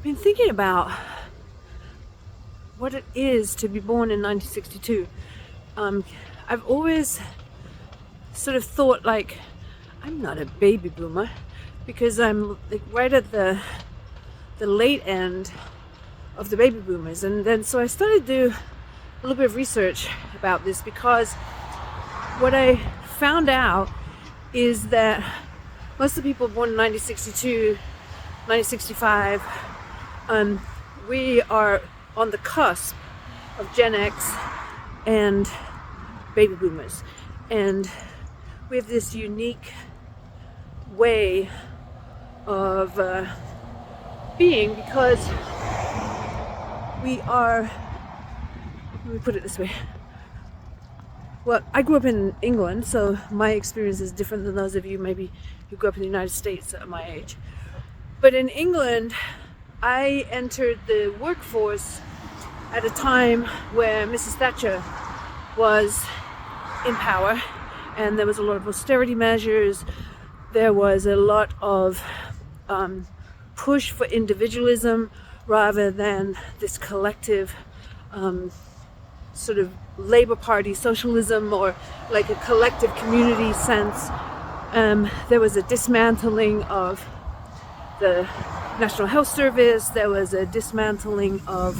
been thinking about what it is to be born in 1962. I've always sort of thought like I'm not a baby boomer because I'm like right at the late end of the baby boomers, and then so I started to do a little bit of research about this, because what I found out is that most of the people born in 1962, 1965, we are on the cusp of Gen X and baby boomers, and we have this unique way of being, because we are, let me put it this way. Well, I grew up in England, so my experience is different than those of you maybe who grew up in the United States at my age. But in England, I entered the workforce at a time where Mrs. Thatcher was in power, and there was a lot of austerity measures. There was a lot of push for individualism rather than this collective sort of Labour Party socialism, or like a collective community sense. There was a dismantling of the National Health Service. There was a dismantling of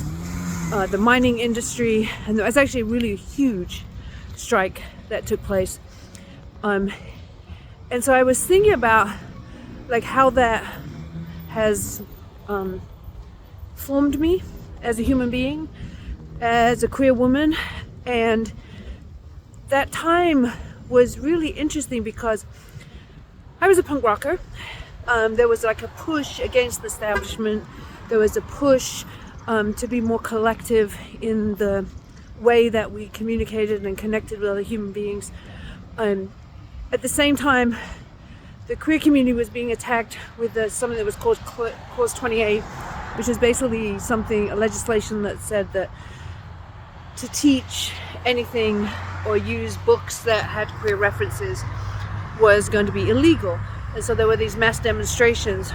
the mining industry, and there was actually a really huge strike that took place. And so I was thinking about like how that has formed me as a human being, as a queer woman. And that time was really interesting because I was a punk rocker. There was like a push against the establishment. There was a push to be more collective in the way that we communicated and connected with other human beings. At the same time, the queer community was being attacked with something that was called Clause 28, which is basically a legislation that said that to teach anything or use books that had queer references was going to be illegal. And so there were these mass demonstrations.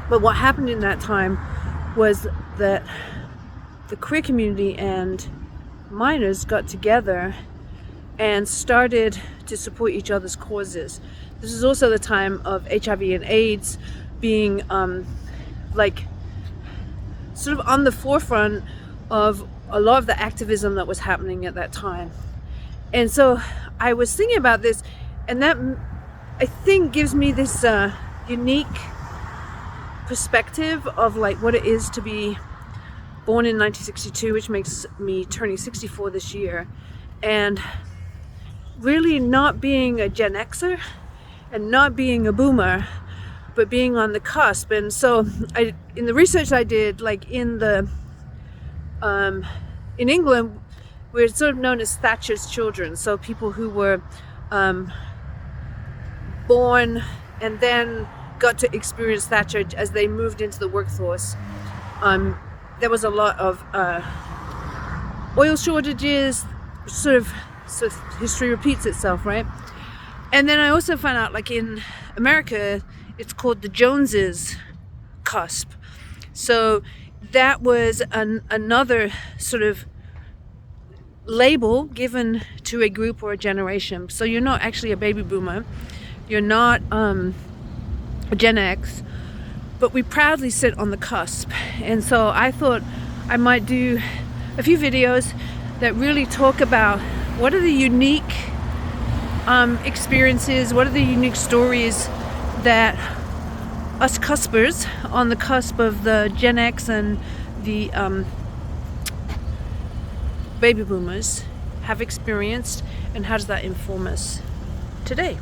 But what happened in that time was that the queer community and minors got together and started to support each other's causes. This is also the time of HIV and AIDS being like sort of on the forefront of a lot of the activism that was happening at that time. And so I was thinking about this, and that I think gives me this unique perspective of like what it is to be born in 1962, which makes me turning 64 this year, and really not being a Gen Xer and not being a boomer, but being on the cusp. And so in the research I did, like in England, we're sort of known as Thatcher's children. So people who were born and then got to experience Thatcher as they moved into the workforce. There was a lot of oil shortages, sort of history repeats itself, right? And then I also found out, like in America, it's called the Joneses cusp. So that was another sort of label given to a group or a generation. So you're not actually a baby boomer, you're not a Gen X, but we proudly sit on the cusp. And so I thought I might do a few videos that really talk about what are the unique experiences, what are the unique stories that us cuspers on the cusp of the Gen X and the baby boomers have experienced, and how does that inform us today?